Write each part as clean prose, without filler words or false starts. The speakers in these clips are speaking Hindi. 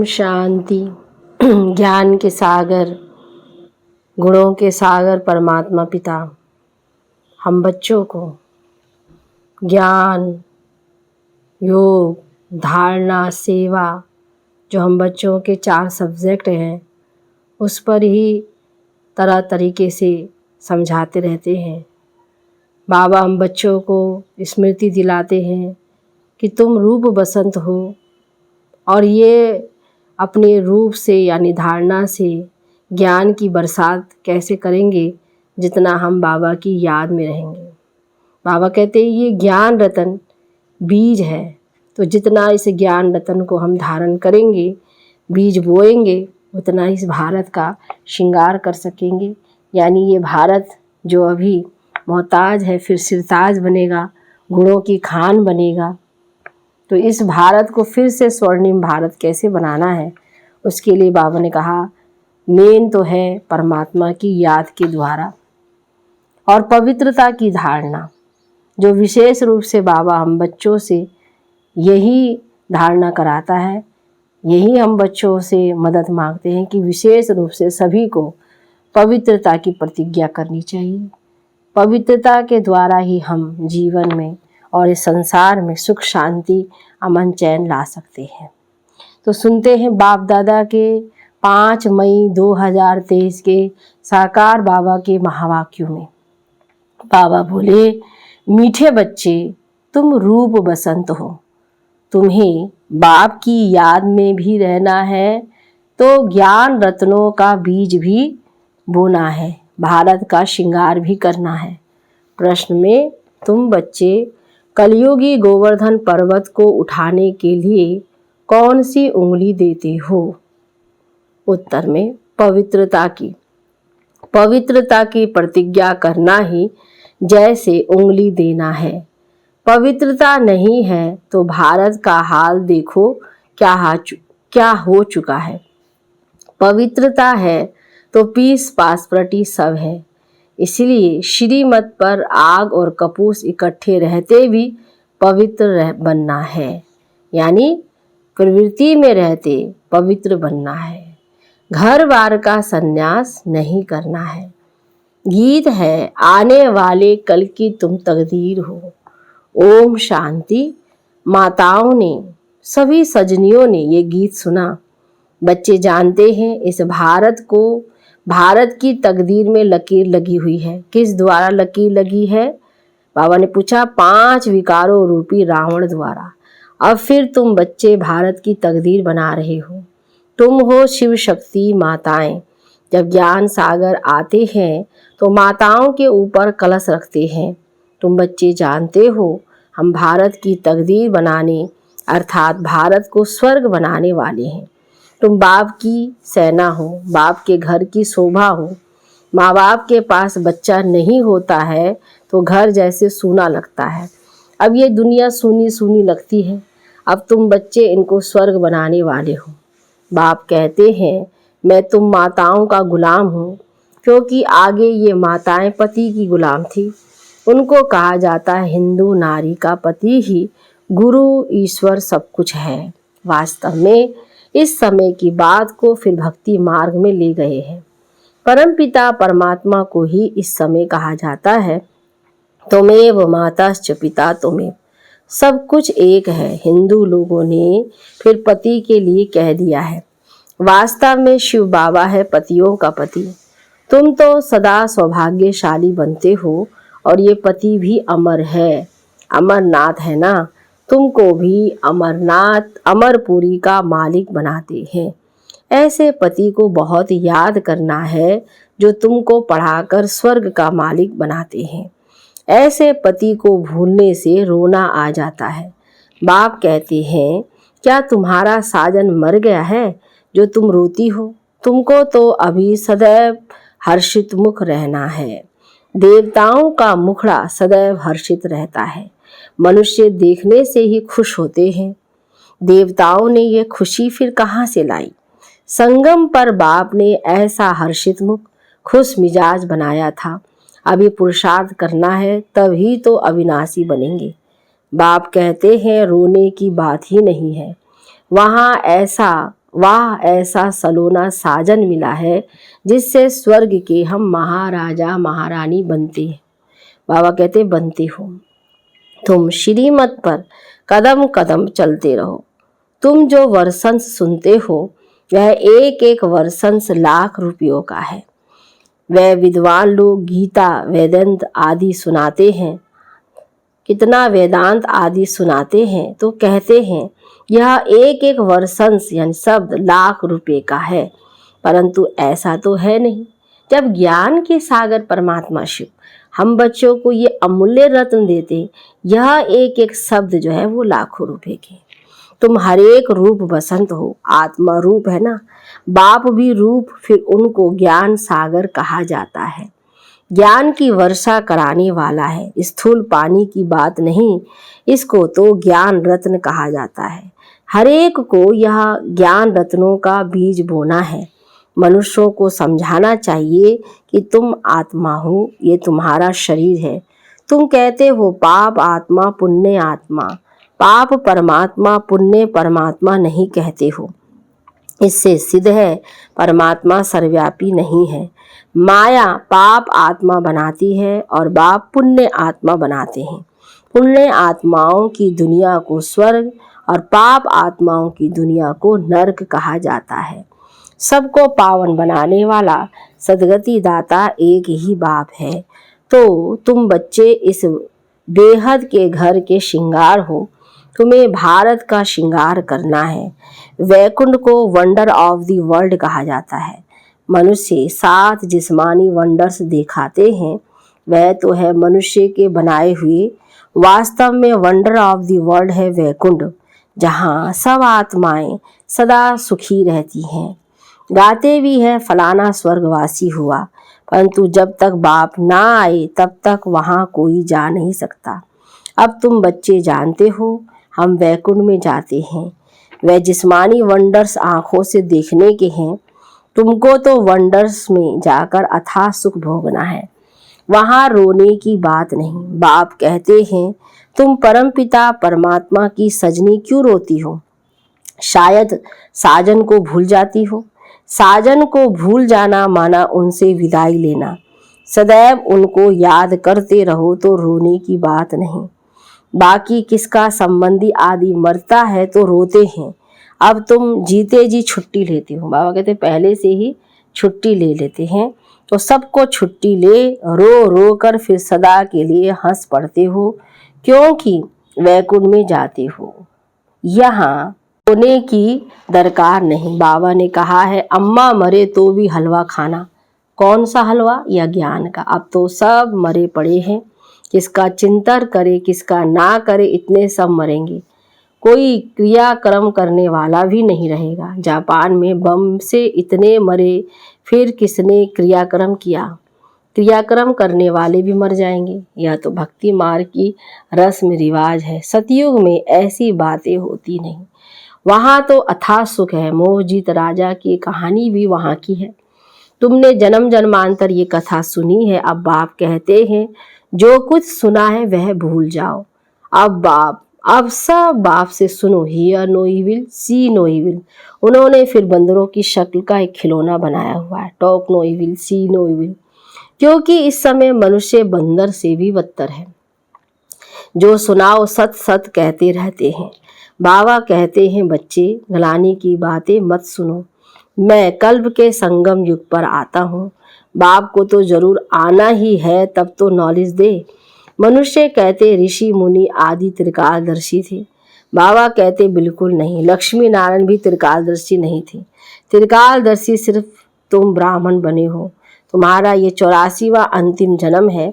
ओम शांति। ज्ञान के सागर, गुणों के सागर परमात्मा पिता हम बच्चों को ज्ञान, योग, धारणा, सेवा, जो हम बच्चों के 4 सब्जेक्ट हैं उस पर ही तरह तरीके से समझाते रहते हैं। बाबा हम बच्चों को स्मृति दिलाते हैं कि तुम रूप बसंत हो और ये अपने रूप से यानी धारणा से ज्ञान की बरसात कैसे करेंगे, जितना हम बाबा की याद में रहेंगे। बाबा कहते हैं ये ज्ञान रतन बीज है, तो जितना इस ज्ञान रतन को हम धारण करेंगे, बीज बोएंगे, उतना इस भारत का श्रृंगार कर सकेंगे। यानी ये भारत जो अभी मोहताज है फिर सिरताज बनेगा, गुणों की खान बनेगा। तो इस भारत को फिर से स्वर्णिम भारत कैसे बनाना है, उसके लिए बाबा ने कहा मेन तो है परमात्मा की याद के द्वारा और पवित्रता की धारणा, जो विशेष रूप से बाबा हम बच्चों से यही धारणा कराता है। यही हम बच्चों से मदद मांगते हैं कि विशेष रूप से सभी को पवित्रता की प्रतिज्ञा करनी चाहिए। पवित्रता के द्वारा ही हम जीवन में और इस संसार में सुख, शांति, अमन, चैन ला सकते हैं। तो सुनते हैं बाप दादा के 5 मई 2023 के साकार बाबा के महावाक्यों में। बाबा बोले, मीठे बच्चे तुम रूप बसंत हो, तुम्हें बाप की याद में भी रहना है, तो ज्ञान रत्नों का बीज भी बोना है, भारत का श्रृंगार भी करना है। प्रश्न में तुम बच्चे कलयुगी गोवर्धन पर्वत को उठाने के लिए कौन सी उंगली देते हो? उत्तर में पवित्रता की प्रतिज्ञा करना ही जैसे उंगली देना है। पवित्रता नहीं है तो भारत का हाल देखो क्या हो चुका है। पवित्रता है तो पीस पासप्रटी सब है। इसलिए श्रीमत पर आग और कपूस इकट्ठे रहते भी पवित्र बनना है, यानी प्रवृत्ति में रहते पवित्र बनना है। घर बार का संन्यास नहीं करना है। गीत है आने वाले कल की तुम तकदीर हो। ओम शांति। माताओं ने, सभी सजनियों ने ये गीत सुना। बच्चे जानते हैं इस भारत की तकदीर में लकीर लगी हुई है। किस द्वारा लकीर लगी है? बाबा ने पूछा 5 विकारों रूपी रावण द्वारा। अब फिर तुम बच्चे भारत की तकदीर बना रहे हो। तुम हो शिव शक्ति माताएं। जब ज्ञान सागर आते हैं तो माताओं के ऊपर कलश रखते हैं। तुम बच्चे जानते हो हम भारत की तकदीर बनाने अर्थात भारत को स्वर्ग बनाने वाले हैं। तुम बाप की सेना हो, बाप के घर की शोभा हो। माँ बाप के पास बच्चा नहीं होता है तो घर जैसे सूना लगता है। अब ये दुनिया सूनी सूनी लगती है। अब तुम बच्चे इनको स्वर्ग बनाने वाले हो। बाप कहते हैं मैं तुम माताओं का गुलाम हूँ, क्योंकि आगे ये माताएं पति की गुलाम थी। उनको कहा जाता है हिंदू नारी का पति ही गुरु ईश्वर सब कुछ है। वास्तव में इस समय की बात को फिर भक्ति मार्ग में ले गए हैं। परमपिता परमात्मा को ही इस समय कहा जाता है त्वमेव माताश्च पिता त्वमेव। सब कुछ एक है। हिंदू लोगों ने फिर पति के लिए कह दिया है। वास्तव में शिव बाबा है पतियों का पति। तुम तो सदा सौभाग्यशाली बनते हो और ये पति भी अमर है, अमरनाथ है ना। तुमको भी अमरनाथ अमरपुरी का मालिक बनाते हैं। ऐसे पति को बहुत याद करना है जो तुमको पढ़ाकर स्वर्ग का मालिक बनाते हैं। ऐसे पति को भूलने से रोना आ जाता है। बाप कहते हैं क्या तुम्हारा साजन मर गया है जो तुम रोती हो? तुमको तो अभी सदैव हर्षित मुख रहना है। देवताओं का मुखड़ा सदैव हर्षित रहता है। मनुष्य देखने से ही खुश होते हैं। देवताओं ने ये खुशी फिर कहाँ से लाई? संगम पर बाप ने ऐसा हर्षित मुख, खुश मिजाज बनाया था। अभी पुरुषार्थ करना है तभी तो अविनाशी बनेंगे। बाप कहते हैं रोने की बात ही नहीं है। वहाँ ऐसा वाह, ऐसा सलोना साजन मिला है जिससे स्वर्ग के हम महाराजा महारानी बनते हैं। बाबा कहते बनते हो। तुम श्रीमत पर कदम कदम चलते रहो। तुम जो वर्षंस सुनते हो वह एक एक वर्षंस लाख रुपयों का है। वह विद्वान लोग गीता वेदांत आदि सुनाते हैं, कितना वेदांत आदि सुनाते हैं तो कहते हैं यह एक एक वर्षंस यानी शब्द लाख रुपए का है, परंतु ऐसा तो है नहीं। जब ज्ञान के सागर परमात्मा शिव हम बच्चों को ये अमूल्य रत्न देते, यह एक एक शब्द जो है वो लाखों रुपए के। तुम हर एक रूप बसंत हो, आत्मा रूप है ना, बाप भी रूप, फिर उनको ज्ञान सागर कहा जाता है। ज्ञान की वर्षा कराने वाला है, स्थूल पानी की बात नहीं, इसको तो ज्ञान रत्न कहा जाता है। हर एक को यह ज्ञान रत्नों का बीज बोना है। मनुष्यों को समझाना चाहिए कि तुम आत्मा हो, ये तुम्हारा शरीर है। तुम कहते हो पाप आत्मा पुण्य आत्मा, पाप परमात्मा पुण्य परमात्मा नहीं कहते हो। इससे सिद्ध है परमात्मा सर्वव्यापी नहीं है। माया पाप आत्मा बनाती है और बाप पुण्य आत्मा बनाते हैं। पुण्य आत्माओं की दुनिया को स्वर्ग और पाप आत्माओं की दुनिया को नरक कहा जाता है। सबको पावन बनाने वाला सद्गति दाता एक ही बाप है। तो तुम बच्चे इस बेहद के घर के श्रृंगार हो, तुम्हें भारत का श्रृंगार करना है। वैकुंठ को वंडर ऑफ द वर्ल्ड कहा जाता है। मनुष्य 7 जिस्मानी वंडर्स दिखाते हैं, वह तो है मनुष्य के बनाए हुए। वास्तव में वंडर ऑफ द वर्ल्ड है वैकुंठ, जहाँ सब आत्माएं सदा सुखी रहती हैं। गाते भी है फलाना स्वर्गवासी हुआ, परंतु जब तक बाप ना आए तब तक वहाँ कोई जा नहीं सकता। अब तुम बच्चे जानते हो हम वैकुंठ में जाते हैं। वह जिस्मानी वंडर्स आंखों से देखने के हैं, तुमको तो वंडर्स में जाकर अथाह सुख भोगना है। वहाँ रोने की बात नहीं। बाप कहते हैं तुम परमपिता परमात्मा की सजनी क्यों रोती हो? शायद साजन को भूल जाती हो। साजन को भूल जाना माना उनसे विदाई लेना। सदैव उनको याद करते रहो तो रोने की बात नहीं। बाकी किसका संबंधी आदि मरता है तो रोते हैं, अब तुम जीते जी छुट्टी लेते हो। बाबा कहते पहले से ही छुट्टी ले लेते हैं, तो सबको छुट्टी ले रो रो कर फिर सदा के लिए हंस पड़ते हो, क्योंकि वैकुंठ में जाते हो। यहाँ रोने की दरकार नहीं। बाबा ने कहा है अम्मा मरे तो भी हलवा खाना। कौन सा हलवा? या ज्ञान का। अब तो सब मरे पड़े हैं, किसका चिंतन करे किसका ना करे, इतने सब मरेंगे। कोई क्रियाक्रम करने वाला भी नहीं रहेगा। जापान में बम से इतने मरे, फिर किसने क्रियाक्रम किया? क्रियाक्रम करने वाले भी मर जाएंगे। यह तो भक्ति मार्ग की रस्म रिवाज है। सतयुग में ऐसी बातें होती नहीं। वहाँ तो अथाह सुख है। मोहजीत राजा की कहानी भी वहाँ की है। तुमने जन्म जन्मांतर ये कथा सुनी है। अब बाप कहते हैं जो कुछ सुना है वह भूल जाओ। अब सब बाप से सुनो। Hear no evil, see no evil. उन्होंने फिर बंदरों की शक्ल का एक खिलौना बनाया हुआ है। Talk no evil, see no evil, क्योंकि इस समय मनुष्य बंदर से भी बदतर है। जो सुनाओ सत सत कहते रहते हैं। बाबा कहते हैं बच्चे गलानी की बातें मत सुनो। मैं कल्प के संगम युग पर आता हूँ। बाप को तो जरूर आना ही है, तब तो नॉलेज दे। मनुष्य कहते ऋषि मुनि आदि त्रिकालदर्शी थे। बाबा कहते बिल्कुल नहीं। लक्ष्मी नारायण भी त्रिकालदर्शी नहीं थे। त्रिकालदर्शी सिर्फ तुम ब्राह्मण बने हो। तुम्हारा ये 84वां अंतिम जन्म है।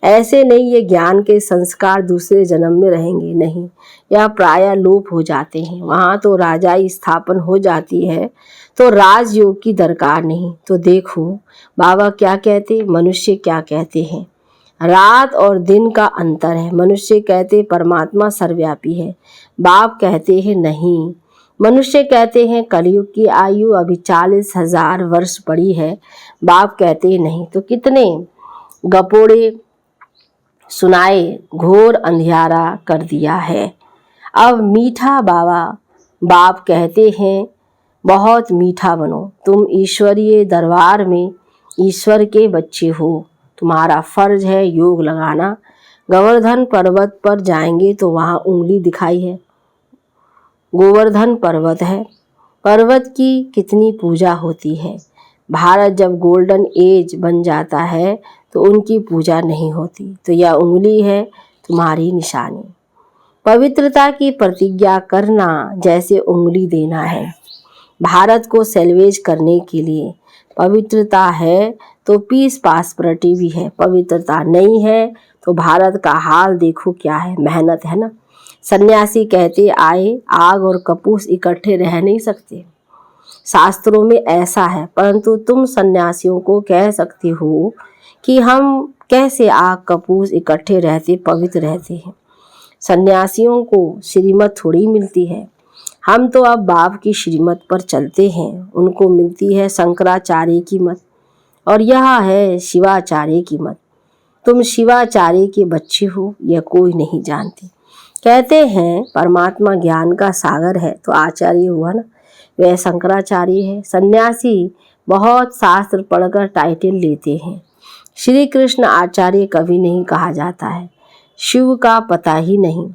ऐसे नहीं ये ज्ञान के संस्कार दूसरे जन्म में रहेंगे, नहीं, यह प्रायः लोप हो जाते हैं। वहाँ तो राजाई स्थापन हो जाती है, तो राजयोग की दरकार नहीं। तो देखो बाबा क्या कहते, मनुष्य क्या कहते हैं। रात और दिन का अंतर है। मनुष्य कहते परमात्मा सर्वव्यापी है, बाप कहते हैं नहीं। मनुष्य कहते हैं कलयुग की आयु अभी 40,000 वर्ष पड़ी है, बाप कहते हैं नहीं। तो कितने गपोड़े सुनाए, घोर अंधियारा कर दिया है। अब मीठा बाबा बाप कहते हैं बहुत मीठा बनो। तुम ईश्वरीय दरबार में ईश्वर के बच्चे हो, तुम्हारा फर्ज है योग लगाना। गोवर्धन पर्वत पर जाएंगे तो वहाँ उंगली दिखाई है, गोवर्धन पर्वत है। पर्वत की कितनी पूजा होती है। भारत जब गोल्डन एज बन जाता है तो उनकी पूजा नहीं होती। तो यह उंगली है तुम्हारी निशानी। पवित्रता की प्रतिज्ञा करना जैसे उंगली देना है। भारत को सेल्वेज करने के लिए पवित्रता है तो पीस पासपर्टी भी है। पवित्रता नहीं है तो भारत का हाल देखो क्या है। मेहनत है ना। सन्यासी कहते आए आग और कपूस इकट्ठे रह नहीं सकते, शास्त्रों में ऐसा है। परंतु तुम सन्यासियों को कह सकते हो कि हम कैसे आग कपूस इकट्ठे रहते पवित्र रहते हैं। सन्यासियों को श्रीमत थोड़ी मिलती है। हम तो अब बाप की श्रीमत पर चलते हैं। उनको मिलती है शंकराचार्य की मत और यह है शिवाचार्य की मत। तुम शिवाचार्य के बच्चे हो यह कोई नहीं जानते। कहते हैं परमात्मा ज्ञान का सागर है तो आचार्य हुआ ना, वह शंकराचार्य है। सन्यासी बहुत शास्त्र पढ़कर टाइटल लेते हैं। श्री कृष्ण आचार्य कभी नहीं कहा जाता है। शिव का पता ही नहीं,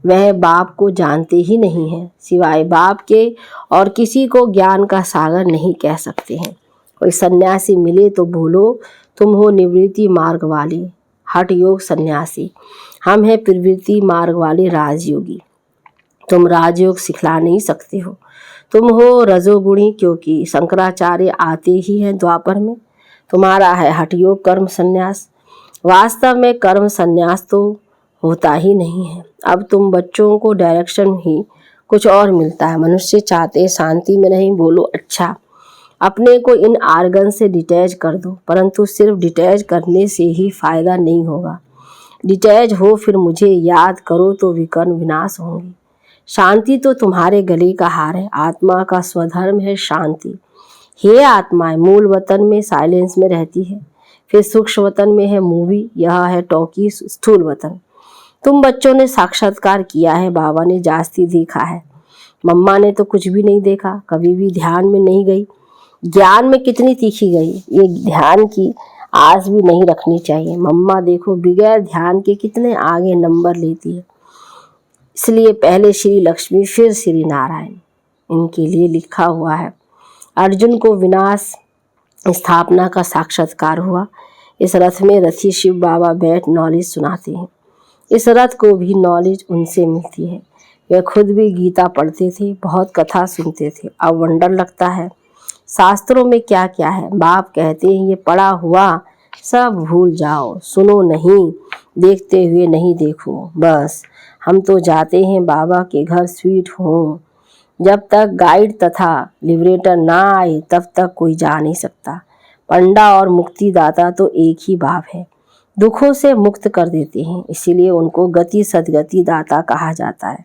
वह बाप को जानते ही नहीं है। सिवाय बाप के और किसी को ज्ञान का सागर नहीं कह सकते हैं। कोई सन्यासी मिले तो बोलो तुम हो निवृत्ति मार्ग वाले हठ योग सन्यासी, हम हैं प्रवृत्ति मार्ग वाले राजयोगी। तुम राजयोग सिखला नहीं सकते हो। तुम हो रजोगुणी क्योंकि शंकराचार्य आते ही हैं द्वापर में। तुम्हारा है हठ योग कर्म संन्यास। वास्तव में कर्म संन्यास तो होता ही नहीं है। अब तुम बच्चों को डायरेक्शन ही कुछ और मिलता है। मनुष्य चाहते शांति में नहीं। बोलो अच्छा, अपने को इन आर्गन से डिटैच कर दो। परंतु सिर्फ डिटैच करने से ही फायदा नहीं होगा। डिटैच हो फिर मुझे याद करो तो विकर्म विनाश होंगे। शांति तो तुम्हारे गले का हार है। आत्मा का स्वधर्म है शांति। हे आत्माएं, मूल वतन में साइलेंस में रहती है, फिर सूक्ष्म वतन में है मूवी, यह है टॉकी स्थूल वतन। तुम बच्चों ने साक्षात्कार किया है, बाबा ने जास्ती देखा है, मम्मा ने तो कुछ भी नहीं देखा, कभी भी ध्यान में नहीं गई। ज्ञान में कितनी तीखी गई, ये ध्यान की आस भी नहीं रखनी चाहिए। मम्मा देखो बगैर ध्यान के कितने आगे नंबर लेती है। इसलिए पहले श्री लक्ष्मी फिर श्री नारायण, इनके लिए लिखा हुआ है। अर्जुन को विनाश स्थापना का साक्षात्कार हुआ। इस रथ में रथी शिव बाबा बैठ नॉलेज सुनाते हैं। इस रथ को भी नॉलेज उनसे मिलती है। वे खुद भी गीता पढ़ते थे, बहुत कथा सुनते थे। अब वंडर लगता है शास्त्रों में क्या क्या है। बाप कहते हैं ये पढ़ा हुआ सब भूल जाओ, सुनो नहीं, देखते हुए नहीं देखो। बस हम तो जाते हैं बाबा के घर स्वीट होम। जब तक गाइड तथा लिबरेटर ना आए तब तक कोई जा नहीं सकता। पंडा और मुक्तिदाता तो एक ही बाप है, दुखों से मुक्त कर देते हैं, इसीलिए उनको गति सदगति दाता कहा जाता है।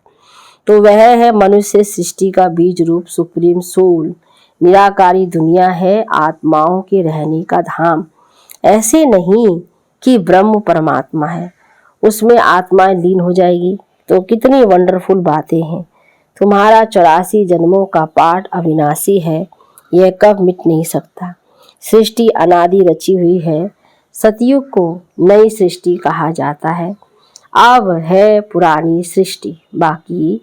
तो वह है मनुष्य सृष्टि का बीज रूप सुप्रीम सोल। निराकारी दुनिया है आत्माओं के रहने का धाम। ऐसे नहीं कि ब्रह्म परमात्मा है, उसमें आत्माएं लीन हो जाएगी। तो कितनी वंडरफुल बातें हैं। तुम्हारा 84 जन्मों का पाठ अविनाशी है, यह कब मिट नहीं सकता। सृष्टि अनादि रची हुई है। सतयुग को नई सृष्टि कहा जाता है। अब है पुरानी सृष्टि, बाकी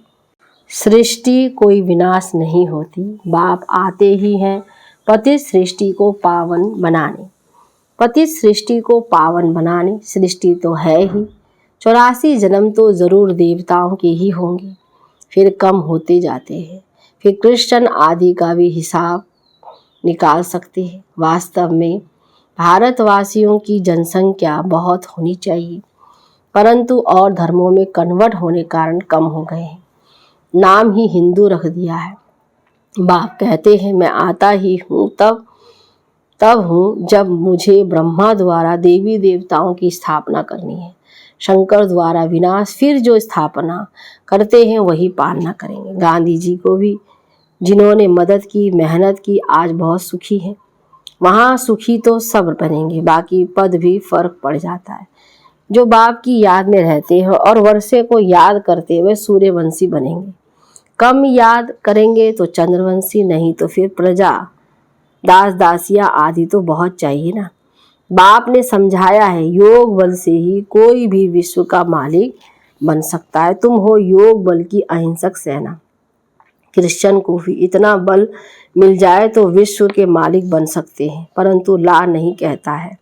सृष्टि कोई विनाश नहीं होती। बाप आते ही हैं पतित सृष्टि को पावन बनाने। पतित सृष्टि को पावन बनाने, सृष्टि तो है ही। 84 जन्म तो जरूर देवताओं के ही होंगे, फिर कम होते जाते हैं। फिर कृष्ण आदि का भी हिसाब निकाल सकते हैं। वास्तव में भारतवासियों की जनसंख्या बहुत होनी चाहिए, परंतु और धर्मों में कन्वर्ट होने कारण कम हो गए हैं। नाम ही हिंदू रख दिया है। बाप कहते हैं मैं आता ही हूँ तब हूँ जब मुझे ब्रह्मा द्वारा देवी देवताओं की स्थापना करनी है, शंकर द्वारा विनाश, फिर जो स्थापना करते हैं वही पालना करेंगे। गांधी जी को भी जिन्होंने मदद की, मेहनत की, आज बहुत सुखी है। वहाँ सुखी तो सब बनेंगे, बाकी पद भी फर्क पड़ जाता है। जो बाप की याद में रहते हैं और वर्षे को याद करते हुए सूर्यवंशी बनेंगे। कम याद करेंगे तो चंद्रवंशी, नहीं तो फिर प्रजा, दास दासियां आदि तो बहुत चाहिए ना। बाप ने समझाया है, योग बल से ही कोई भी विश्व का मालिक बन सकता है। तुम हो योग बल की अहिंसक सेना। क्रिश्चियन को भी इतना बल मिल जाए तो विश्व के मालिक बन सकते हैं, परंतु ला नहीं कहता है।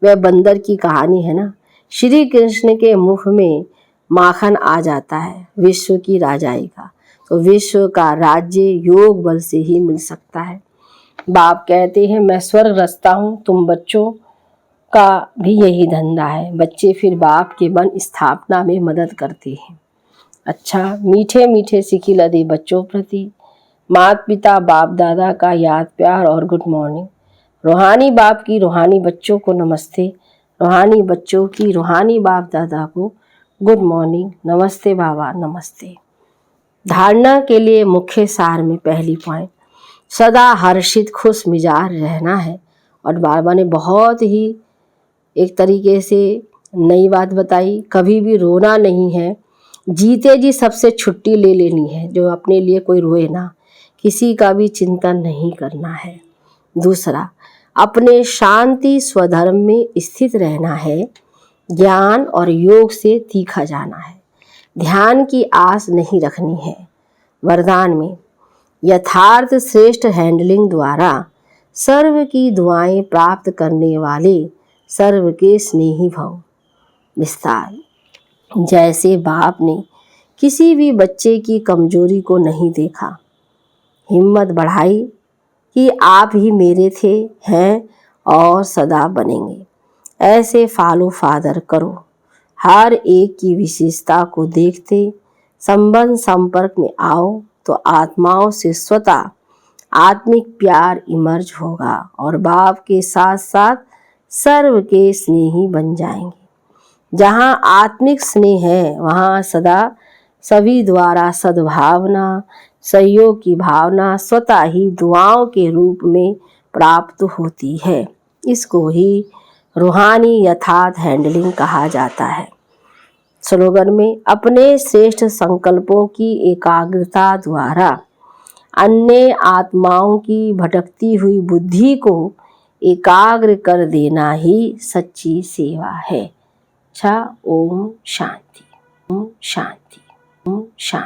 वह बंदर की कहानी है ना। श्री कृष्ण के मुख में माखन आ जाता है विश्व की राजाई का, तो विश्व का राज्य योग बल से ही मिल सकता है। बाप कहते हैं, मैं स्वर्ग रचता हूँ। तुम बच्चों का भी यही धंधा है। बच्चे फिर बाप के मन स्थापना में मदद करते हैं। अच्छा, मीठे मीठे सिखी लदे बच्चों प्रति माता पिता बाप दादा का याद प्यार और गुड मॉर्निंग। रूहानी बाप की रूहानी बच्चों को नमस्ते, रूहानी बच्चों की रूहानी बाप दादा को गुड मॉर्निंग, नमस्ते बाबा, नमस्ते। धारणा के लिए मुख्य सार में पहली पॉइंट, सदा हर्षित खुश मिजाज रहना है। और बाबा ने बहुत ही एक तरीके से नई बात बताई, कभी भी रोना नहीं है। जीते जी सबसे छुट्टी ले लेनी है, जो अपने लिए कोई रोए ना, किसी का भी चिंतन नहीं करना है। दूसरा, अपने शांति स्वधर्म में स्थित रहना है। ज्ञान और योग से तीखा जाना है। ध्यान की आस नहीं रखनी है। वरदान में यथार्थ श्रेष्ठ हैंडलिंग द्वारा सर्व की दुआएं प्राप्त करने वाले सर्व के स्नेही भव। विस्तार, जैसे बाप ने किसी भी बच्चे की कमजोरी को नहीं देखा, हिम्मत बढ़ाई कि आप ही मेरे थे, हैं और सदा बनेंगे। ऐसे फॉलो फादर करो। हर एक की विशेषता को देखते संबंध संपर्क में आओ तो आत्माओं से स्वतः आत्मिक प्यार इमर्ज होगा और बाप के साथ साथ सर्व के स्नेही बन जाएंगे। जहाँ आत्मिक स्नेह है वहाँ सदा सभी द्वारा सद्भावना सहयोग की भावना स्वतः ही दुआओं के रूप में प्राप्त होती है। इसको ही रूहानी यथार्थ हैंडलिंग कहा जाता है। स्लोगन में, अपने श्रेष्ठ संकल्पों की एकाग्रता द्वारा अन्य आत्माओं की भटकती हुई बुद्धि को एकाग्र कर देना ही सच्ची सेवा है। अच्छा, ओम शांति, ओम शांति, ओम शांति।